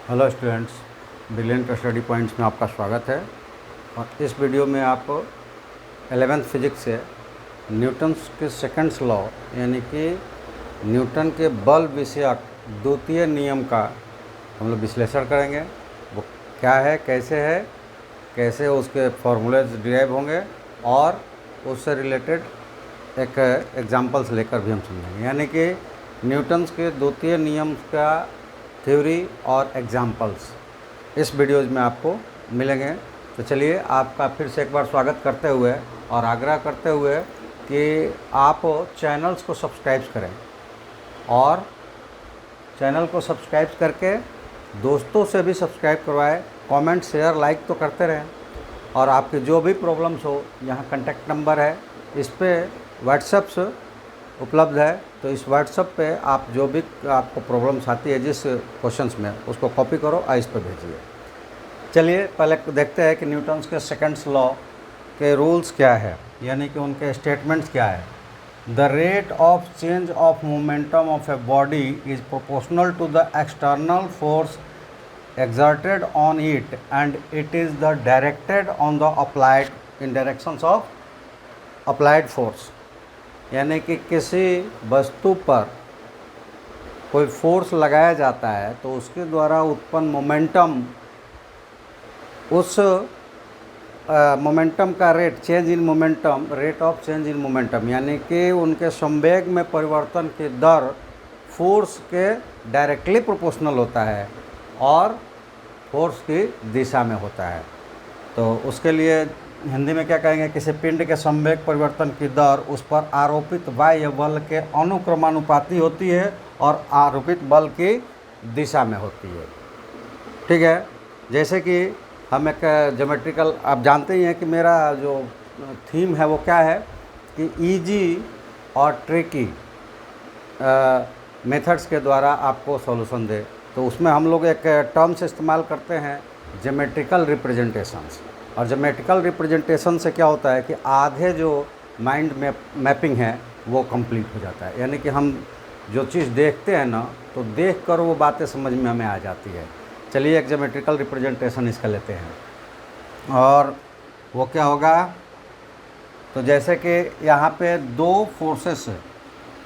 Hello students, brilliant study points में आपका स्वागत है। और इस वीडियो में आप 11th फिजिक्स से न्यूटन्स के सेकंड्स लॉ यानी कि न्यूटन के बल विषयक द्वितीय नियम का हम लोग विश्लेषण करेंगे। वो क्या है, कैसे उसके फॉर्मूलेज डिराइव होंगे और उससे रिलेटेड एक एग्जांपल्स लेकर भी हम समझेंगे, यानी कि न्यूटन्स के द्वितीय नियम का थ्योरी और एग्जांपल्स इस वीडियोज़ में आपको मिलेंगे। तो चलिए आपका फिर से एक बार स्वागत करते हुए और आग्रह करते हुए कि आप चैनल्स को सब्सक्राइब करें और चैनल को सब्सक्राइब करके दोस्तों से भी सब्सक्राइब करवाएं, कमेंट शेयर लाइक तो करते रहें। और आपकी जो भी प्रॉब्लम्स हो, यहाँ कॉन्टैक्ट नंबर है, इस पर व्हाट्सएप उपलब्ध है। तो इस व्हाट्सएप पे आप जो भी आपको प्रॉब्लम्स आती है जिस क्वेश्चंस में, उसको कॉपी करो और इस पर भेजिए। चलिए पहले देखते हैं कि न्यूटन्स के सेकंड्स लॉ के रूल्स क्या है, यानी कि उनके स्टेटमेंट्स क्या है। The rate of change of momentum of a body is proportional to the external force exerted on it and it is the directed on the applied in directions of applied force। यानी कि किसी वस्तु पर कोई force लगाया जाता है तो उसके द्वारा उत्पन्न मोमेंटम, उस मोमेंटम का rate, change in momentum, rate of change in momentum, यानी कि उनके संवेग में परिवर्तन की दर फोर्स के डायरेक्टली प्रोपोर्शनल होता है और फोर्स की दिशा में होता है। तो उसके लिए हिंदी में क्या कहेंगे, किसी पिंड के संवेग परिवर्तन की दर उस पर आरोपित बाह्य बल के अनुक्रमानुपाती होती है और आरोपित बल की दिशा में होती है। ठीक है, जैसे कि हम एक ज्योमेट्रिकल, आप जानते ही हैं कि मेरा जो थीम है वो क्या है कि इजी और ट्रिकी मेथड्स के द्वारा आपको सॉल्यूशन दे। तो उसमें हम लोग एक टर्म्स इस्तेमाल करते हैं, ज्योमेट्रिकल रिप्रेजेंटेशंस। और ज्योमेट्रिकल रिप्रेजेंटेशन से क्या होता है कि आधे जो माइंड मैपिंग है वो कंप्लीट हो जाता है, यानी कि हम जो चीज़ देखते हैं ना, तो देख कर वो बातें समझ में हमें आ जाती है। चलिए एक ज्योमेट्रिकल रिप्रेजेंटेशन इसका लेते हैं और वो क्या होगा। तो जैसे कि यहाँ पे दो फोर्सेस,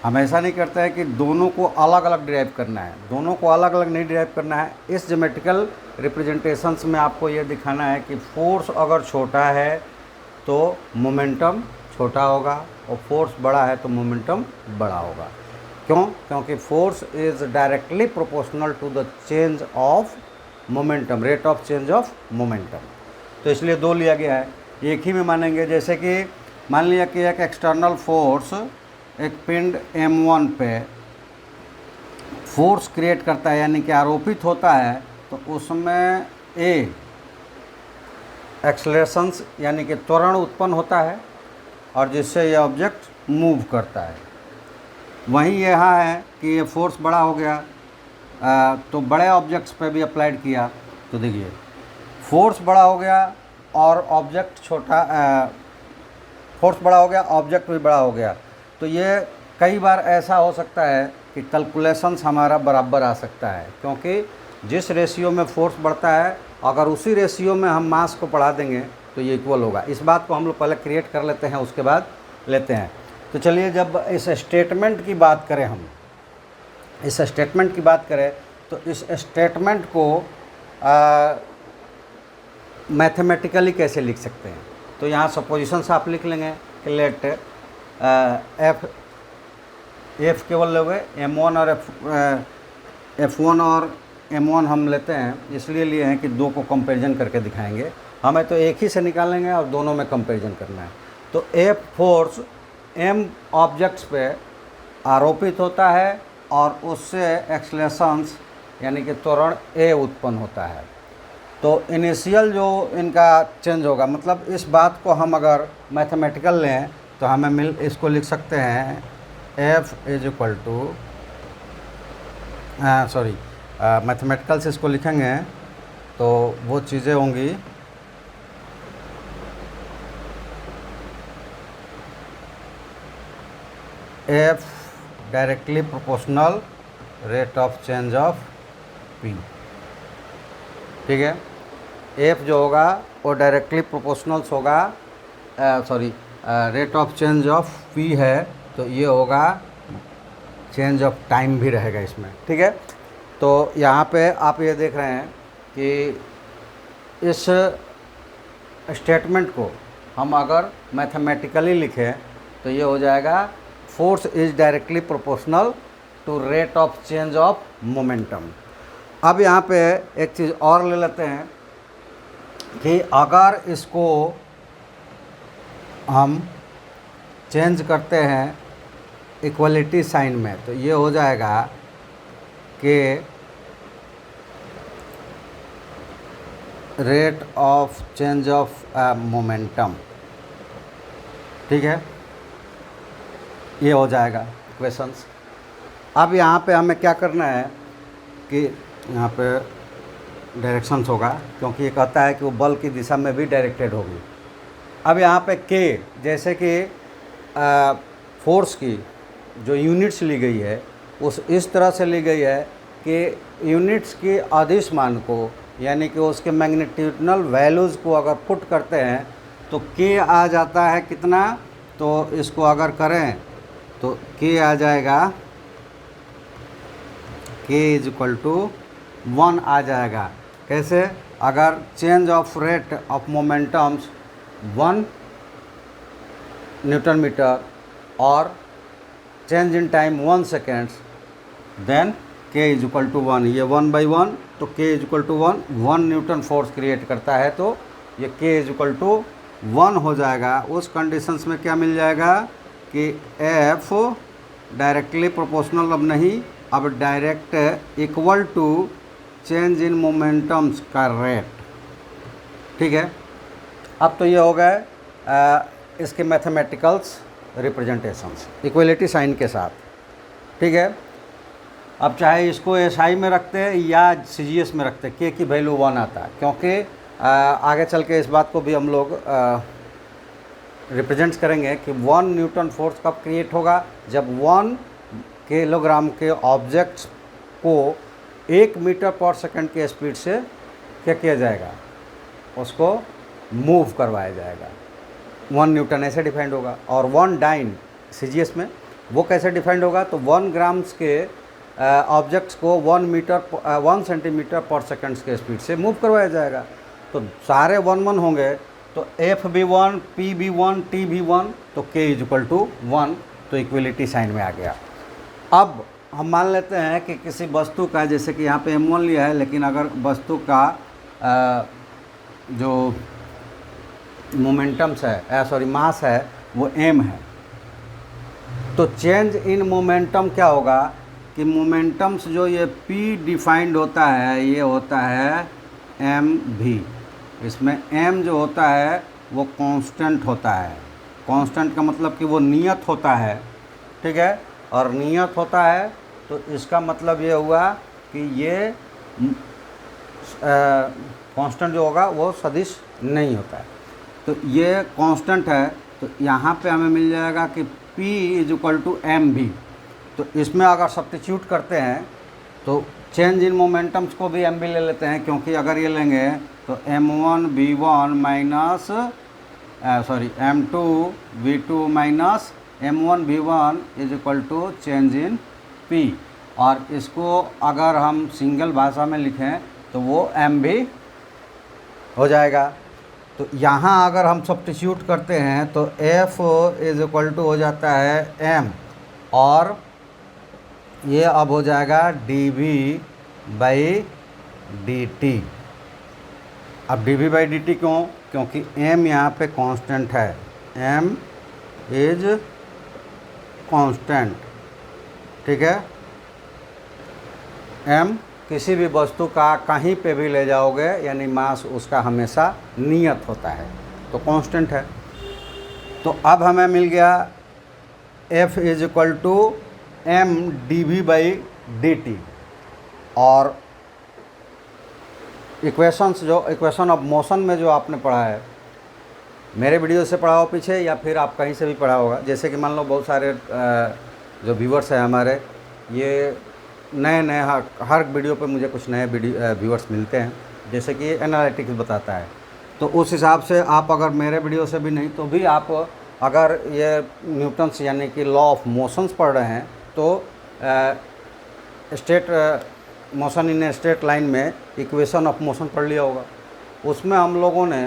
हम ऐसा नहीं करते हैं कि दोनों को अलग अलग डिराइव करना है, दोनों को अलग अलग नहीं डिराइव करना है। इस ज्योमेट्रिकल रिप्रेजेंटेशंस में आपको ये दिखाना है कि फोर्स अगर छोटा है तो मोमेंटम छोटा होगा और फोर्स बड़ा है तो मोमेंटम बड़ा होगा। क्यों? क्योंकि force is directly proportional to the change of momentum, rate of change of momentum. तो इसलिए दो लिया गया है, एक ही में मानेंगे। जैसे कि मान लिया कि एक एक्सटर्नल फोर्स एक पिंड M1 पे फोर्स क्रिएट करता है, यानी कि आरोपित होता है, तो उसमें ए एक्सलेरेशंस यानी कि त्वरण उत्पन्न होता है और जिससे यह ऑब्जेक्ट मूव करता है। वहीं यहाँ है कि ये फोर्स बड़ा हो गया तो बड़े ऑब्जेक्ट्स पे भी अप्लाइड किया, तो देखिए फोर्स बड़ा हो गया और ऑब्जेक्ट छोटा, फोर्स बड़ा हो गया, ऑब्जेक्ट भी बड़ा हो गया। तो ये कई बार ऐसा हो सकता है कि कैलकुलेशंस हमारा बराबर आ सकता है, क्योंकि जिस रेशियो में फोर्स बढ़ता है अगर उसी रेशियो में हम मास को बढ़ा देंगे तो ये इक्वल होगा। इस बात को हम लोग पहले क्रिएट कर लेते हैं, उसके बाद लेते हैं। तो चलिए जब इस स्टेटमेंट की बात करें, हम इस स्टेटमेंट की बात करें तो इस स्टेटमेंट को मैथमेटिकली कैसे लिख सकते हैं। तो यहाँ सपोजिशंस आप लिख लेंगे कि लेट एफ केवल लोगे M1 और F1 और M1 हम लेते हैं, इसलिए लिए हैं कि दो को कंपैरिजन करके दिखाएंगे। हमें तो एक ही से निकालेंगे और दोनों में कंपैरिजन करना है। तो F फोर्स M ऑब्जेक्ट्स पे आरोपित होता है और उससे एक्सलेशंस यानी कि त्वरण A उत्पन्न होता है। तो इनिशियल जो इनका चेंज होगा, मतलब इस बात को हम अगर मैथमेटिकल लें तो हमें इसको लिख सकते हैं F is equal to, mathematical से इसको लिखेंगे तो वो चीज़ें होंगी F directly proportional rate of change of P। ठीक है। एफ जो होगा वो डायरेक्टली प्रोपोर्शनल्स होगा, sorry rate of change of P है, तो ये होगा चेंज ऑफ टाइम भी रहेगा इसमें, ठीक है। तो यहाँ पे आप ये देख रहे हैं कि इस स्टेटमेंट को हम अगर मैथमेटिकली लिखें तो ये हो जाएगा force is directly proportional to rate of change of momentum. अब यहाँ पे एक चीज़ और ले लेते हैं कि अगर इसको हम चेंज करते हैं इक्वलिटी साइन में, तो ये हो जाएगा कि rate of change of momentum, ठीक है, ये हो जाएगा इक्वेशंस। अब यहाँ पे हमें क्या करना है कि यहाँ पे डायरेक्शंस होगा, क्योंकि ये कहता है कि वो बल की दिशा में भी डायरेक्टेड होगी। अब यहाँ पे के, जैसे कि फोर्स की जो यूनिट्स ली गई है उस इस तरह से ली गई है कि यूनिट्स की अदिश मान को, यानी कि उसके मैग्नीट्यूडनल वैल्यूज़ को अगर पुट करते हैं तो के आ जाता है कितना, तो इसको अगर करें तो के आ जाएगा, के इज इक्वल टू 1 आ जाएगा। कैसे? अगर change of rate of momentums 1 newton metre और change in time 1 seconds, then K is equal to 1। ये 1/1, तो K is equal to 1 newton force create करता है, तो ये के इज इक्वल टू 1 हो जाएगा। उस कंडीशंस में क्या मिल जाएगा कि एफ डायरेक्टली प्रोपोर्शनल अब नहीं, अब direct equal to change in momentums का रेट, ठीक है। अब तो ये हो गए इसके मैथमेटिकल्स रिप्रेजेंटेशंस इक्वलिटी साइन के साथ, ठीक है। अब चाहे इसको एसआई में रखते हैं या सीजीएस में रखते हैं, के की वैल्यू 1 आता है, क्योंकि आगे चल के इस बात को भी हम लोग रिप्रेजेंट्स करेंगे कि 1 न्यूटन फोर्स कब क्रिएट होगा, जब 1 किलोग्राम के ऑब्जेक्ट्स को 1 मीटर पर सेकंड के स्पीड से क्या किया जाएगा, उसको मूव करवाया जाएगा। 1 न्यूटन ऐसे डिफाइंड होगा। और 1 डाइन सीजीएस में वो कैसे डिफाइंड होगा, तो 1 ग्राम्स के ऑब्जेक्ट्स को 1 सेंटीमीटर पर सेकंड के स्पीड से मूव करवाया जाएगा। तो सारे 1 होंगे, तो एफ भी 1, पी भी 1, टी भी 1, तो के इज इक्वल टू 1, तो इक्वलिटी साइन में आ गया। अब हम मान लेते हैं कि किसी वस्तु का, जैसे कि यहाँ पे m1 लिया है, लेकिन अगर वस्तु का जो मोमेंटम्स है, सॉरी मास है, वो m है, तो चेंज इन मोमेंटम क्या होगा कि मोमेंटम्स जो ये p डिफाइंड होता है, ये होता है mv। इसमें m जो होता है वो कांस्टेंट होता है। कांस्टेंट का मतलब कि वो नियत होता है, ठीक है। और नियत होता है तो इसका मतलब ये हुआ कि ये कांस्टेंट जो होगा वो सदिश नहीं होता है, तो ये कांस्टेंट है। तो यहाँ पे हमें मिल जाएगा कि P is equal to mv। तो इसमें अगर सब्स्टिट्यूट करते हैं तो चेंज इन मोमेंटम्स को भी mv ले लेते हैं, क्योंकि अगर ये लेंगे तो m1 v1 minus m2 v2 minus m1 v1 is equal to change in p। और इसको अगर हम सिंगल भाषा में लिखें तो वो mv हो जाएगा। तो यहाँ अगर हम सब्स्टिट्यूट करते हैं तो f इज इक्वल टू हो जाता है m, और ये अब हो जाएगा dv/dt। अब dv/dt क्यों? क्योंकि m यहाँ पे कांस्टेंट है, m इज कांस्टेंट, ठीक है। m किसी भी वस्तु का कहीं पे भी ले जाओगे, यानी मास उसका हमेशा नियत होता है, तो कांस्टेंट है। तो अब हमें मिल गया f is equal to m dv/dt। और इक्वेशन ऑफ मोशन में जो आपने पढ़ा है, मेरे वीडियो से पढ़ा हो पीछे या फिर आप कहीं से भी पढ़ा होगा, जैसे कि मान लो बहुत सारे जो व्यूवर्स हैं हमारे, ये नए हर वीडियो पे मुझे कुछ नए व्यूवर्स मिलते हैं, जैसे कि एनालिटिक्स बताता है। तो उस हिसाब से आप अगर मेरे वीडियो से भी नहीं तो भी आप अगर ये न्यूटन्स यानी कि लॉ ऑफ मोशंस पढ़ रहे हैं तो state motion in straight line में इक्वेशन ऑफ मोशन पढ़ लिया होगा। उसमें हम लोगों ने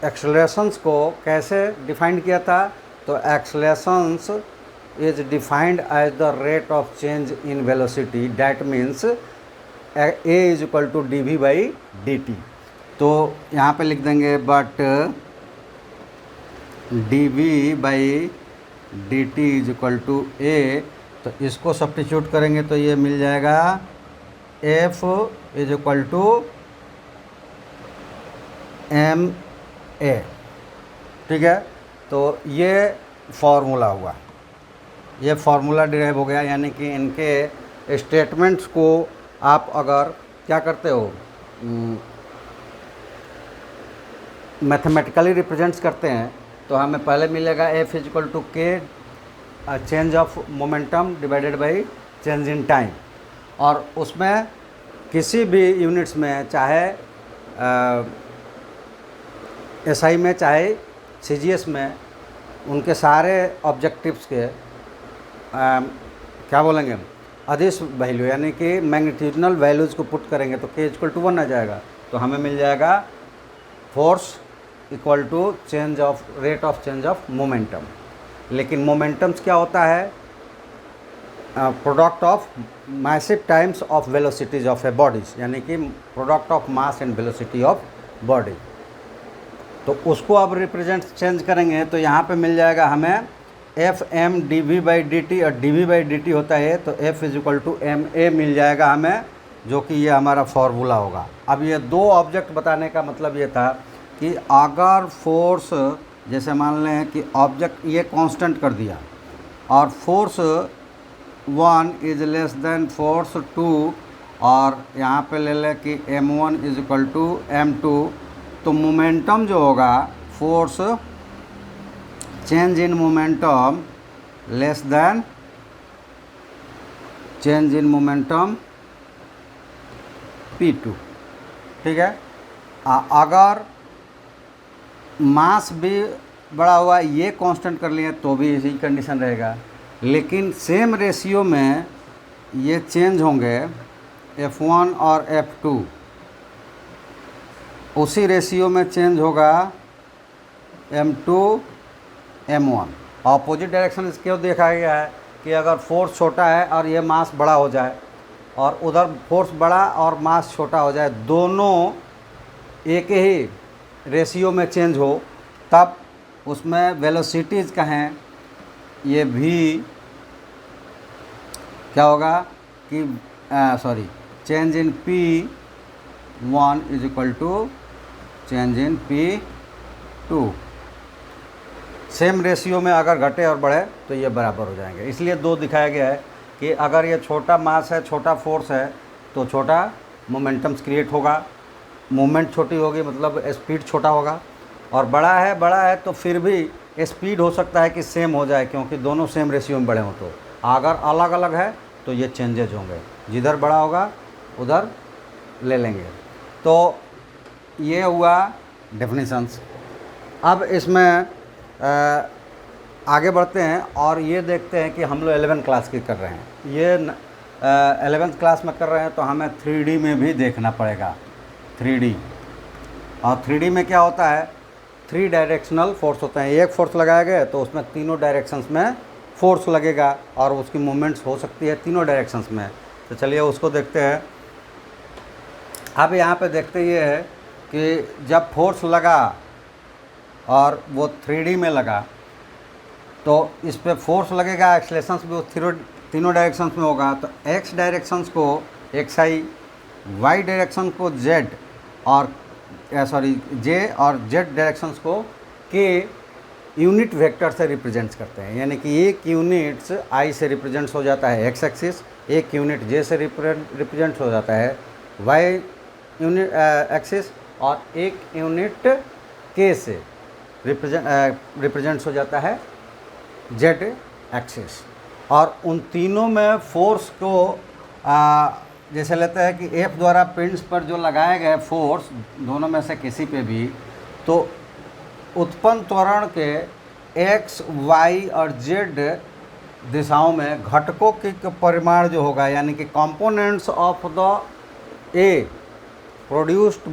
एक्सेलरेशंस को कैसे डिफाइन किया था, तो accelerations is defined as the rate of change in velocity, that means A is equal to D V by D T. तो यहाँ पे लिख देंगे but D V by D T is equal to A, तो इसको substitute करेंगे तो ये मिल जाएगा F is equal to M A. ठीक है, तो ये फार्मूला हुआ, ये फार्मूला डिराइव हो गया। यानी कि इनके स्टेटमेंट्स को आप अगर क्या करते हो, मैथमेटिकली रिप्रेजेंट्स करते हैं तो हमें पहले मिलेगा एफ इज इक्वल टू के change of momentum divided by change in time. और उसमें किसी भी यूनिट्स में, चाहे एसआई में चाहे सीजीएस में, उनके सारे ऑब्जेक्टिव्स के क्या बोलेंगे अदिश वैल्यू यानी कि मैग्नीट्यूडनल वैल्यूज़ को पुट करेंगे तो के इक्वल टू 1 आ जाएगा। तो हमें मिल जाएगा force equal to change of rate of change of momentum. लेकिन मोमेंटम्स क्या होता है, product of massive times of velocities of a bodies, यानी कि product of mass and velocity of body. तो उसको अब रिप्रेजेंट चेंज करेंगे तो यहाँ पे मिल जाएगा हमें F M D V by D T, और D V by D T होता है तो F is equal to M A मिल जाएगा हमें, जो कि ये हमारा फार्मूला होगा। अब ये दो ऑब्जेक्ट बताने का मतलब ये था कि अगर फोर्स, जैसे मान लें कि ऑब्जेक्ट ये कांस्टेंट कर दिया और force 1 is less than force 2, और यहाँ पे ले लें कि m1 is equal to m2, तो मोमेंटम जो होगा, force change in momentum less than change in momentum p2। ठीक है, अगर मास भी बड़ा हुआ ये कांस्टेंट कर लिए तो भी इसी कंडीशन रहेगा। लेकिन सेम रेशियो में ये चेंज होंगे F1 और F2, उसी रेशियो में चेंज होगा M2 M1। ऑपोजिट डायरेक्शन क्यों देखा गया है कि अगर फोर्स छोटा है और ये मास बड़ा हो जाए और उधर फोर्स बड़ा और मास छोटा हो जाए, दोनों एक ही रेशियो में चेंज हो, तब उसमें वेलोसिटीज़ कहें ये भी क्या होगा कि change in P1 is equal to change in P2। Same ratio में अगर घटे और बढ़े तो ये बराबर हो जाएंगे। इसलिए दो दिखाया गया है कि अगर ये छोटा मास है, छोटा फोर्स है, तो छोटा मोमेंटम्स क्रिएट होगा, मूवमेंट छोटी होगी मतलब स्पीड छोटा होगा, और बड़ा है तो फिर भी स्पीड हो सकता है कि सेम हो जाए, क्योंकि दोनों सेम रेशियो में बड़े हों। तो अगर अलग अलग है तो ये चेंजेज होंगे, जिधर बड़ा होगा उधर ले लेंगे। तो ये हुआ डेफिनेशंस। अब इसमें आगे बढ़ते हैं और ये देखते हैं कि हम लोग 11th क्लास की कर रहे हैं। ये 11th क्लास में कर रहे हैं तो हमें 3D में भी देखना पड़ेगा, 3D। और 3D में क्या होता है, 3 डायरेक्शनल फोर्स होते हैं। एक फोर्स लगाया गया तो उसमें तीनों डायरेक्शंस में फोर्स लगेगा और उसकी मूवमेंट्स हो सकती है तीनों डायरेक्शंस में। तो चलिए उसको देखते हैं। अब यहाँ पे देखते ये है कि जब फोर्स लगा और वो 3D में लगा तो इस पे फोर्स लगेगा, एक्सेलरेशंस भी वो तीनों डायरेक्शंस में होगा। तो एक्स डायरेक्शंस को XI, वाई डायरेक्शन को Z और जे और जेड डायरेक्शंस को के यूनिट वेक्टर से रिप्रेजेंट्स करते हैं। यानी कि एक यूनिट्स I से रिप्रेजेंट्स हो जाता है X एक्सिस, एक यूनिट J से रिप्रेजेंट्स हो जाता है Y यूनिट एक्सिस, और एक यूनिट K से रिप्रेजेंट्स हो जाता है Z एक्सिस। और उन तीनों में फोर्स को जैसे लेते हैं कि F द्वारा पिंड्स पर जो लगाए गए फोर्स दोनों में से किसी पे भी, तो उत्पन्न त्वरण के x, y और z दिशाओं में घटकों की परिमाण जो होगा, यानी कि components of the A produced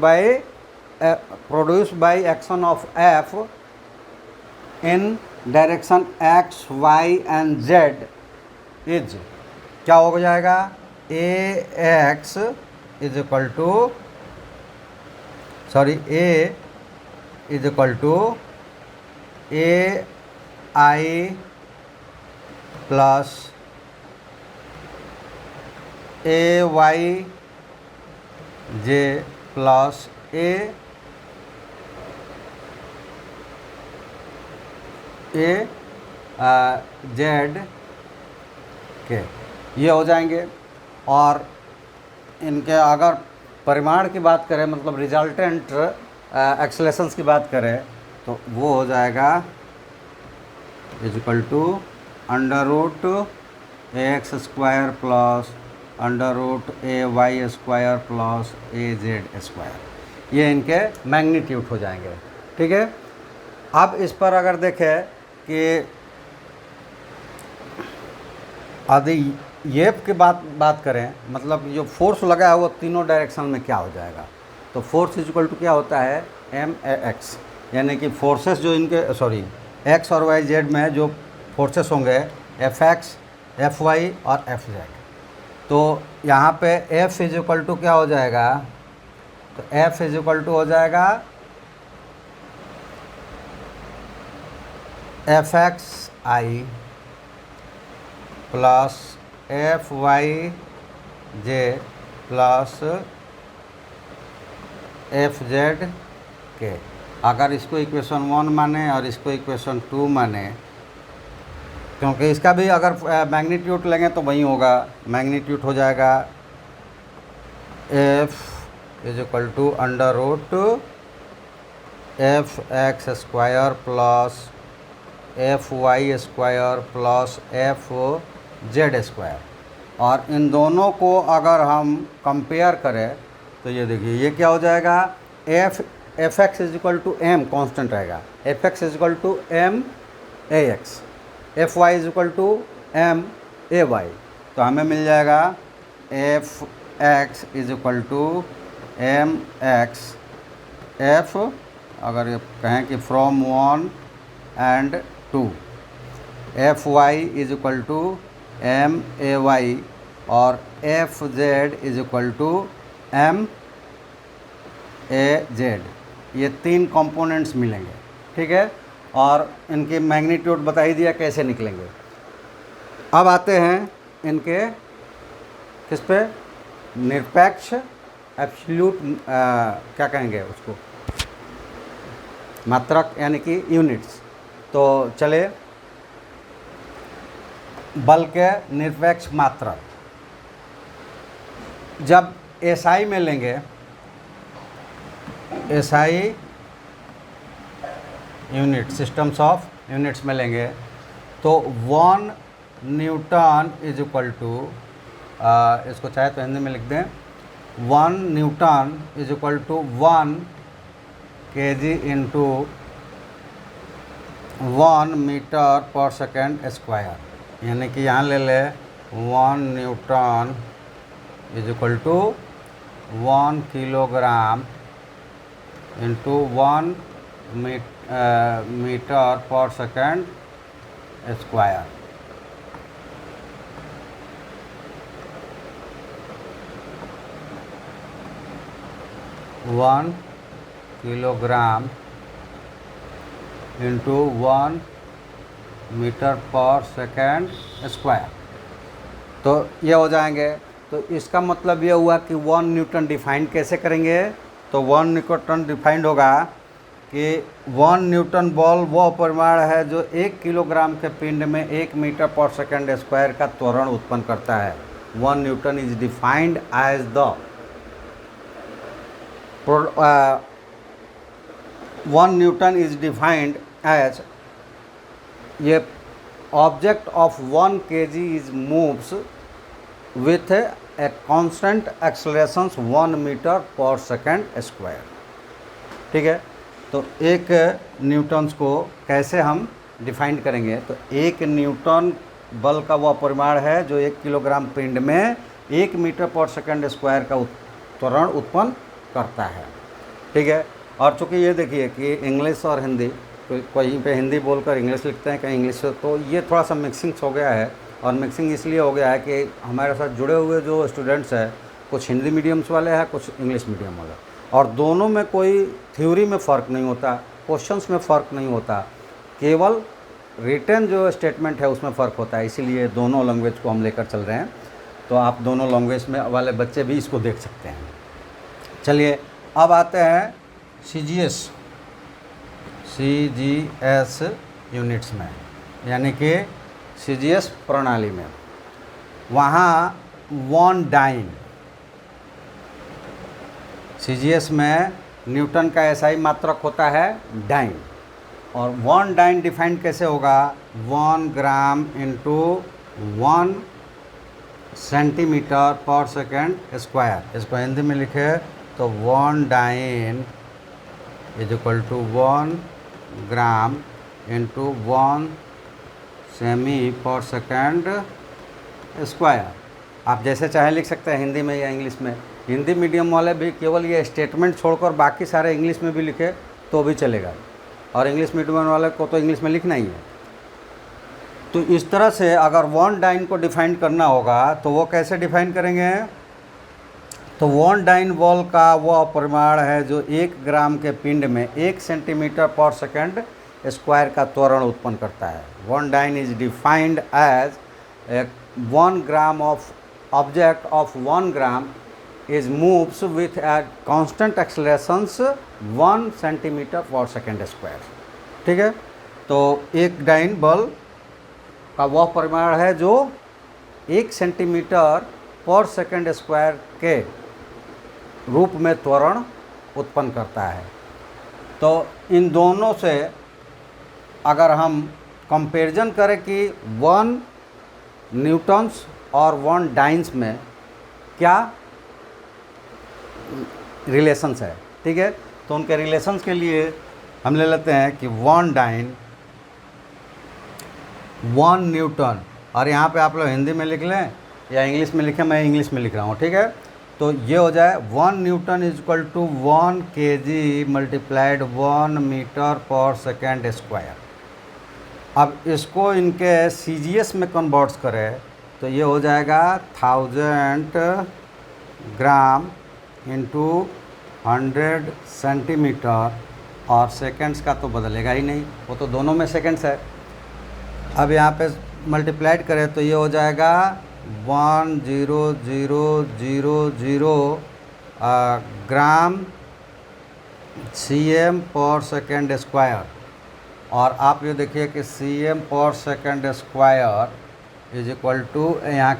by action of F in direction x, y and z is क्या हो जाएगा, ax is equal to a is equal to ai plus ay j plus a z k, ये हो जाएंगे। और इनके अगर परिमाण की बात करें, मतलब रिजल्टेंट एक्सेलेरेशंस की बात करें, तो वो हो जाएगा is equal to under root x square plus under root a y square plus a z square. ये इनके मैग्नीट्यूड हो जाएंगे। ठीक है, अब इस पर अगर देखें कि यदि ये की बात करें, मतलब जो फोर्स लगा है वो तीनों डायरेक्शन में क्या हो जाएगा, तो फोर्स इज इक्वल टू क्या होता है, एम ए एक्स, यानी कि फोर्सेस जो इनके एक्स और वाई जेड में जो फोर्सेस होंगे एफ एक्स, एफ वाई और एफ जेड। तो यहाँ पे एफ इज इक्वल टू क्या हो जाएगा, तो एफ इज इक्वल टू हो जाएगा एफ एक्स आई प्लस एफ वाई जे प्लस एफ जेड के। अगर इसको इक्वेशन 1 माने और इसको इक्वेशन 2 माने, क्योंकि इसका भी अगर मैग्नीट्यूड लेंगे तो वही होगा, मैग्नीट्यूड हो जाएगा F is equal to under root F x square plus F y square plus F z square. और इन दोनों को अगर हम कंपेयर करें तो ये देखिए, ये क्या हो जाएगा, F X is equal to M constant रहेगा, F X is equal to M A X, F Y is equal to M A Y. तो हमें मिल जाएगा F X is equal to M X F, अगर ये कहें कि from 1 and 2, F Y is equal to M A Y और F Z is equal to M A Z. ये तीन कंपोनेंट्स मिलेंगे। ठीक है, और इनकी मैग्नीट्यूड बता ही दिया कैसे निकलेंगे। अब आते हैं इनके किस पे, निरपेक्ष एब्सोल्यूट क्या कहेंगे उसको, मात्रक यानी कि यूनिट्स। तो चले, बल के निरपेक्ष मात्रक जब एसआई में लेंगे, SI unit systems of units में लेंगे, तो 1 न्यूटन इज इक्वल टू, इसको चाहे तो हिंदी में लिख दें, 1 newton is equal to 1 kg into 1 metre पर सेकेंड स्क्वायर। यानी कि यहाँ ले ले 1 newton is equal to 1 kilogram into 1 metre पर second square. One kilogram into 1 metre पर सेकेंड स्क्वायर। तो ये हो जाएंगे। तो इसका मतलब ये हुआ कि 1 न्यूटन डिफाइन कैसे करेंगे, तो 1 न्यूटन डिफाइंड होगा कि 1 न्यूटन बॉल वह परिमाण है जो 1 किलोग्राम के पिंड में 1 मीटर पर सेकेंड स्क्वायर का त्वरण उत्पन्न करता है। 1 newton is defined as the 1 newton is defined as ये object of 1 kg is moves with a constant acceleration 1 metre पर सेकेंड स्क्वायर। ठीक है, तो एक न्यूटन्स को कैसे हम डिफाइन करेंगे? तो एक न्यूटन बल का वह परिमाण है जो 1 किलोग्राम पिंड में 1 मीटर पर सेकेंड स्क्वायर का त्वरण उत्पन्न करता है। ठीक है, और चूँकि ये देखिए कि इंग्लिश और हिंदी, कहीं पे हिंदी बोलकर इंग्लिश लिखते हैं, कहीं इंग्लिश से, तो ये थोड़ा सा मिक्सिंग हो गया है। और मिक्सिंग इसलिए हो गया है कि हमारे साथ जुड़े हुए जो स्टूडेंट्स हैं, कुछ हिंदी मीडियम्स वाले हैं, कुछ इंग्लिश मीडियम वाले, और दोनों में कोई थ्योरी में फ़र्क नहीं होता, क्वेश्चंस में फ़र्क नहीं होता, केवल रिटन जो स्टेटमेंट है उसमें फ़र्क होता है। इसीलिए दोनों लैंग्वेज को हम लेकर चल रहे हैं, तो आप दोनों लैंग्वेज में वाले बच्चे भी इसको देख सकते हैं। चलिए अब आते हैं CGS यूनिट्स में, यानी कि CGS प्रणाली में। वहाँ 1 डाइन, CGS में न्यूटन का SI मात्रक होता है डाइन, और 1 डाइन डिफाइन कैसे होगा? 1 ग्राम इंटू 1 सेंटीमीटर पर सेकेंड स्क्वायर। इसको हिंदी में लिखे तो 1 dyne is equal to 1 gram into 1 सेमी पर सेकेंड स्क्वायर। आप जैसे चाहे लिख सकते हैं, हिंदी में या इंग्लिश में। हिंदी मीडियम वाले भी केवल ये स्टेटमेंट छोड़कर बाकी सारे इंग्लिश में भी लिखे तो भी चलेगा, और इंग्लिश मीडियम वाले को तो इंग्लिश में लिखना ही है। तो इस तरह से अगर 1 डाइन को डिफाइन करना होगा तो वो कैसे डिफाइन करेंगे? तो 1 डाइन बॉल का वह परिमाण है जो 1 ग्राम के पिंड में 1 सेंटीमीटर पर सेकेंड स्क्वायर का त्वरण उत्पन्न करता है। 1 dyne is defined as 1 gram of object of 1 gram is moves with a constant accelerations 1 centimetre पर सेकेंड स्क्वायर। ठीक है, तो एक डाइन बल का वह परिमाण है जो 1 सेंटीमीटर पर सेकेंड स्क्वायर के रूप में त्वरण उत्पन्न करता है। तो इन दोनों से अगर हम कंपैरिजन करें कि 1 न्यूटन्स और 1 डाइन्स में क्या रिलेशंस है, ठीक है, तो उनके रिलेशंस के लिए हम ले लेते हैं कि 1 डाइन 1 न्यूटन, और यहाँ पे आप लोग हिंदी में लिख लें या इंग्लिश में लिखें, मैं इंग्लिश में लिख रहा हूँ। ठीक है, तो ये हो जाए 1 newton is equal to 1 kg multiplied 1 metre पर सेकेंड स्क्वायर। अब इसको इनके CGS में कन्वर्ट्स करें तो ये हो जाएगा 1000 ग्राम इंटू 100 सेंटीमीटर, और सेकेंड्स का तो बदलेगा ही नहीं, वो तो दोनों में सेकेंड्स है। अब यहाँ पे मल्टीप्लाइड करें तो ये हो जाएगा 10000 ग्राम cm पर सेकेंड स्क्वायर। और आप ये देखिए कि cm पर second square is equal to, यहाँ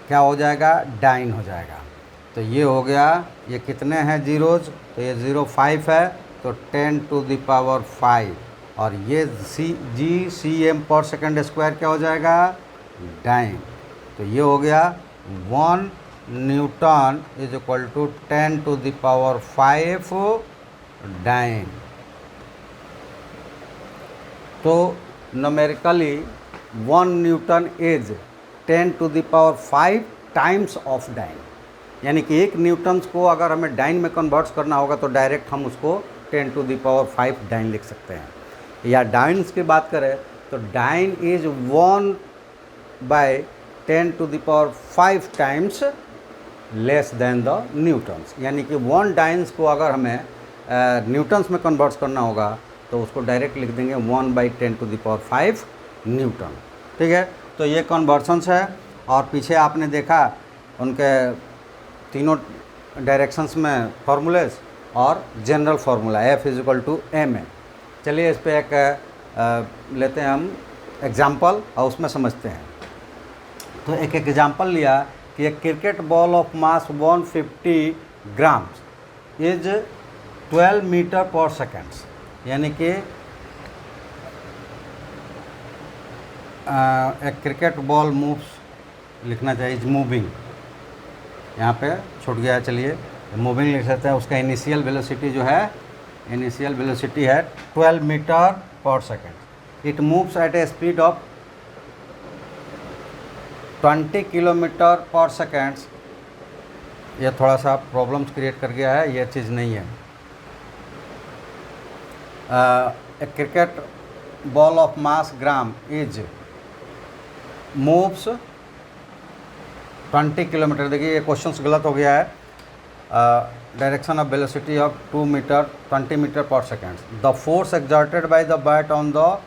क्या हो जाएगा? डाइन हो जाएगा। तो ये हो गया, ये कितने हैं जीरोज? तो ये 05 है, तो 10 टू द पावर 5, और ये cm पर सेकेंड स्क्वायर क्या हो जाएगा? डाइन। तो ये हो गया 1 newton is equal to 10 to the power 5 dyne. तो numerically 1 newton is 10 to the power 5 times of dyne, यानी कि 1 न्यूटन्स को अगर हमें डाइन में कन्वर्ट्स करना होगा तो डायरेक्ट हम उसको 10 टू द पावर 5 डाइन लिख सकते हैं। या डाइन्स की बात करें तो dyne is 1 by 10 to the power 5 times less than the newtons, यानी कि 1 डाइन्स को अगर हमें न्यूटन्स में कन्वर्ट्स करना होगा तो उसको डायरेक्ट लिख देंगे 1 by 10 to the power 5 newton. ठीक है, तो ये कन्वर्सन्स है, और पीछे आपने देखा उनके तीनों डायरेक्शंस में फार्मूलेज और general formula F is equal to m है। चलिए इस पे एक लेते हैं हम एग्जाम्पल और उसमें समझते हैं। तो एक एग्जाम्पल लिया कि एक cricket ball of mass 150 grams is 12 metre पर सेकेंड्स, यानी कि एक क्रिकेट बॉल मूव्स लिखना चाहिए, इज मूविंग यहाँ पे छूट गया है। चलिए मूविंग लिख सकते हैं। उसका इनिशियल वेलोसिटी जो है, इनिशियल वेलोसिटी है 12 मीटर पर second. It moves eight A speed of 20 kilometre पर सेकेंड। ये थोड़ा सा प्रॉब्लम्स क्रिएट कर गया है, ये चीज़ नहीं है। A cricket ball of mass gram is moves 20 kilometre. देखिए ये क्वेश्चंस गलत हो गया है। Direction of velocity of 2 metre 20 metre पर second. The force exerted by the bat on the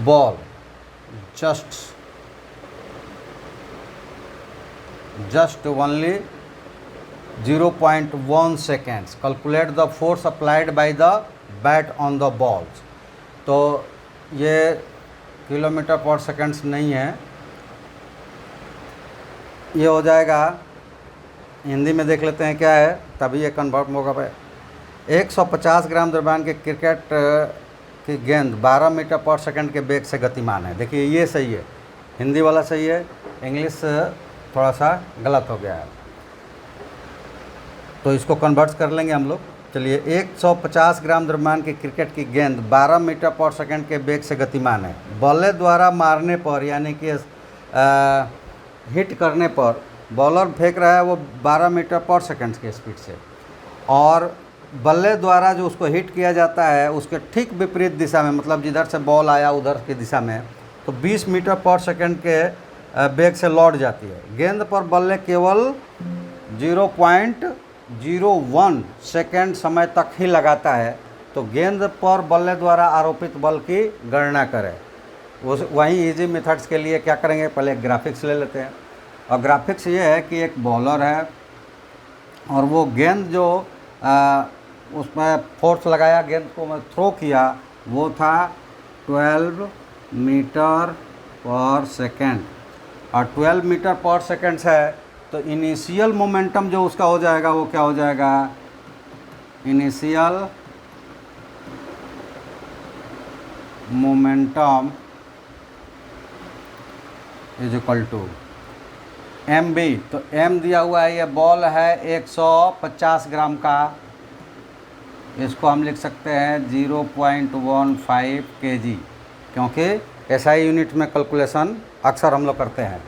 ball just only 0.1 seconds. Calculate the force applied by the bat on the balls. तो ये kilometre पर seconds नहीं है, ये हो जाएगा। हिंदी में देख लेते हैं क्या है, तभी ये कन्वर्ट होगा भाई। 150 ग्राम द्रव्यमान के क्रिकेट की गेंद 12 मीटर पर सेकंड के वेग से गतिमान है। देखिए ये सही है, हिंदी वाला सही है, इंग्लिश थोड़ा सा गलत हो गया है, तो इसको कन्वर्ट कर लेंगे हम लोग। चलिए 150 ग्राम द्रव्यमान की क्रिकेट की गेंद 12 मीटर पर सेकंड के वेग से गतिमान है। बल्ले द्वारा मारने पर यानी कि हिट करने पर बॉलर फेंक रहा है वो 12 मीटर पर सेकंड के स्पीड से, और बल्ले द्वारा जो उसको हिट किया जाता है उसके ठीक विपरीत दिशा में, मतलब जिधर से बॉल आया उधर की दिशा में, तो 20 मीटर पर सेकंड के वेग से लौट जाती है। गेंद पर बल्ले केवल 0.01 सेकेंड समय तक ही लगाता है, तो गेंद पर बल्ले द्वारा आरोपित बल की गणना करें। वहीं इजी मेथड्स के लिए क्या करेंगे, पहले एक ग्राफिक्स ले लेते हैं। और ग्राफिक्स ये है कि एक बॉलर है और वो गेंद जो उसमें फोर्स लगाया, गेंद को मैं थ्रो किया, वो था 12 मीटर पर सेकेंड, और 12 मीटर पर सेकेंड है तो इनिशियल मोमेंटम जो उसका हो जाएगा वो क्या हो जाएगा, initial momentum is equal to M B. तो एम दिया हुआ है, ये बॉल है 150 ग्राम का, इसको हम लिख सकते हैं 0.15 kg, क्योंकि SI यूनिट में कैलकुलेशन अक्सर हम लोग करते हैं।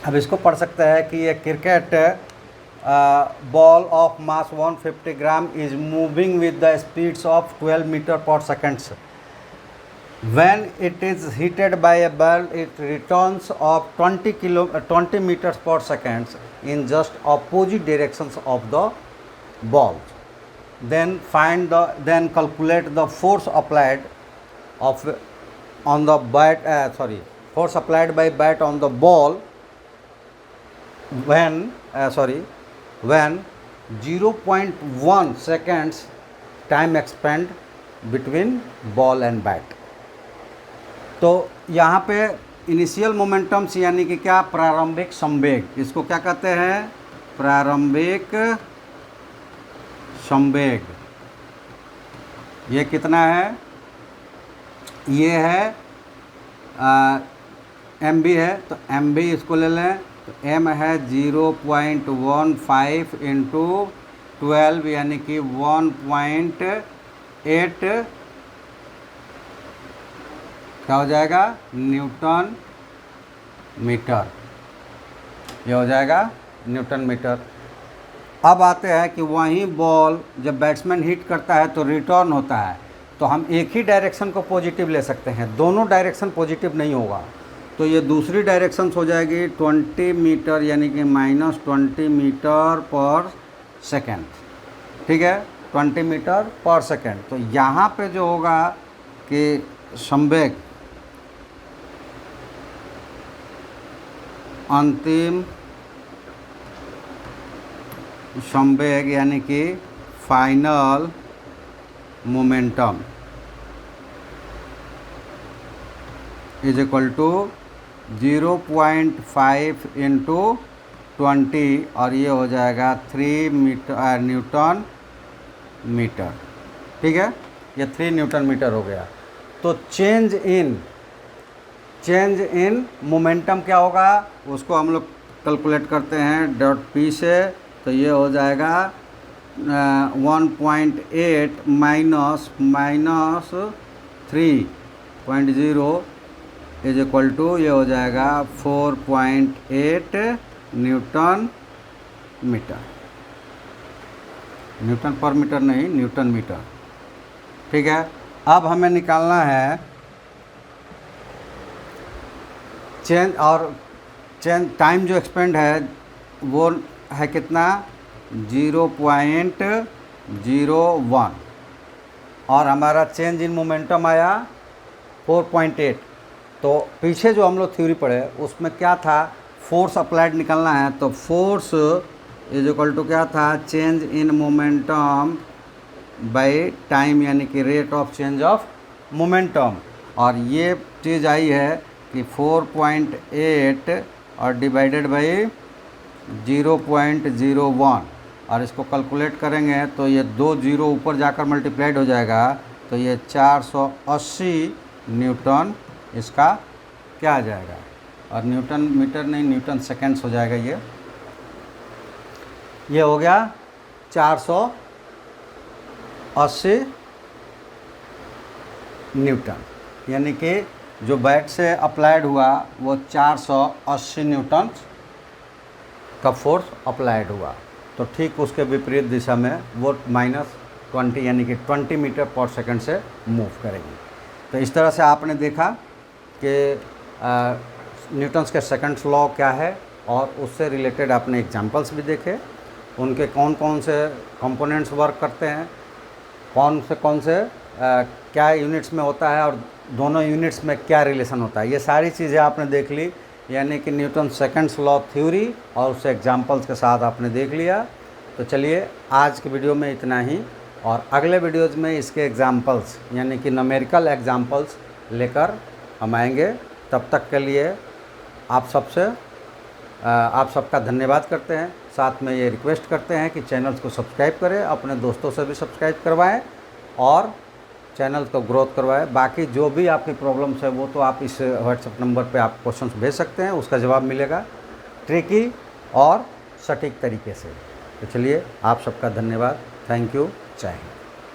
अब इसको पढ़ सकते हैं कि ये cricket ball of mass 150 gram is moving with the speeds of 12 metre पर seconds. When it is heated by a ball, it returns of 20 meters per second in just opposite directions of the ball. Then calculate the force applied on the bat. Force applied by bat on the ball when 0.1 seconds time expend between ball and bat. तो यहाँ पे initial momentums यानी कि क्या, प्रारंभिक संवेग, इसको क्या कहते हैं, प्रारंभिक संवेग। ये कितना है, ये है एम बी है, तो एम बी इसको ले लें, तो एम है 0.15 इंटू 12 यानी कि 1.8 क्या हो जाएगा, न्यूटन मीटर। ये हो जाएगा न्यूटन मीटर। अब आते हैं कि वहीं बॉल जब बैट्समैन हिट करता है तो रिटर्न होता है, तो हम एक ही डायरेक्शन को पॉजिटिव ले सकते हैं, दोनों डायरेक्शन पॉजिटिव नहीं होगा, तो ये दूसरी डायरेक्शन हो जाएगी 20 मीटर यानी कि -20 मीटर पर सेकेंड। ठीक है, 20 मीटर पर सेकेंड। तो यहाँ पे जो होगा कि संवेग, अंतिम संवेग यानी कि final momentum is equal to 0.5 into 20, और ये हो जाएगा 3 न्यूटन मीटर। ठीक है, ये 3 न्यूटन मीटर हो गया। तो चेंज इन मोमेंटम क्या होगा, उसको हम लोग कैलकुलेट करते हैं डॉट पी से, तो ये हो जाएगा 1.8 माइनस 3.0 इज इक्वल टू, ये हो जाएगा 4.8 न्यूटन मीटर, न्यूटन पर मीटर नहीं, न्यूटन मीटर। ठीक है, अब हमें निकालना है चेंज टाइम जो एक्सपेंड है वो है कितना, 0.01, और हमारा चेंज इन मोमेंटम आया 4.8। तो पीछे जो हम लोग थ्योरी पढ़े उसमें क्या था, फोर्स अप्लाइड निकालना है, तो फोर्स इज इक्वल टू क्या था, change in momentum by time, यानी कि rate of change of momentum. और ये चीज़ आई है कि 4.8 और डिवाइडेड बाई 0.01, और इसको कैलकुलेट करेंगे तो ये 2 जीरो ऊपर जाकर मल्टीप्लाइड हो जाएगा, तो ये 480 न्यूटन इसका क्या आ जाएगा, और न्यूटन मीटर नहीं, न्यूटन सेकेंड्स हो जाएगा। ये हो गया 480 न्यूटन, यानी कि जो बैट से अप्लाइड हुआ वो 480 न्यूटन का फोर्स अप्लाइड हुआ। तो ठीक उसके विपरीत दिशा में वो -20 यानी कि 20 मीटर पर सेकंड से मूव करेंगे। तो इस तरह से आपने देखा कि न्यूटन्स के सेकंड्स लॉ क्या है, और उससे रिलेटेड आपने एग्जांपल्स भी देखे, उनके कौन कौन से कंपोनेंट्स वर्क करते हैं, कौन से क्या यूनिट्स में होता है, और दोनों यूनिट्स में क्या रिलेशन होता है। ये सारी चीज़ें आपने देख ली, यानी कि न्यूटन सेकंड्स लॉ थ्योरी और उससे एग्जांपल्स के साथ आपने देख लिया। तो चलिए आज की वीडियो में इतना ही, और अगले वीडियोज़ में इसके एग्जांपल्स यानी कि न्यूमेरिकल एग्जांपल्स लेकर हम आएंगे। तब तक के लिए आप सबका धन्यवाद करते हैं। साथ में ये रिक्वेस्ट करते हैं कि चैनल्स को सब्सक्राइब करें, अपने दोस्तों से भी सब्सक्राइब करवाएं और चैनल को ग्रोथ करवाएं। बाकी जो भी आपकी प्रॉब्लम्स है वो तो आप इस व्हाट्सएप नंबर पे आप क्वेश्चंस भेज सकते हैं, उसका जवाब मिलेगा ट्रिकी और सटीक तरीके से। तो चलिए आप सबका धन्यवाद, थैंक यू, जय हिंद।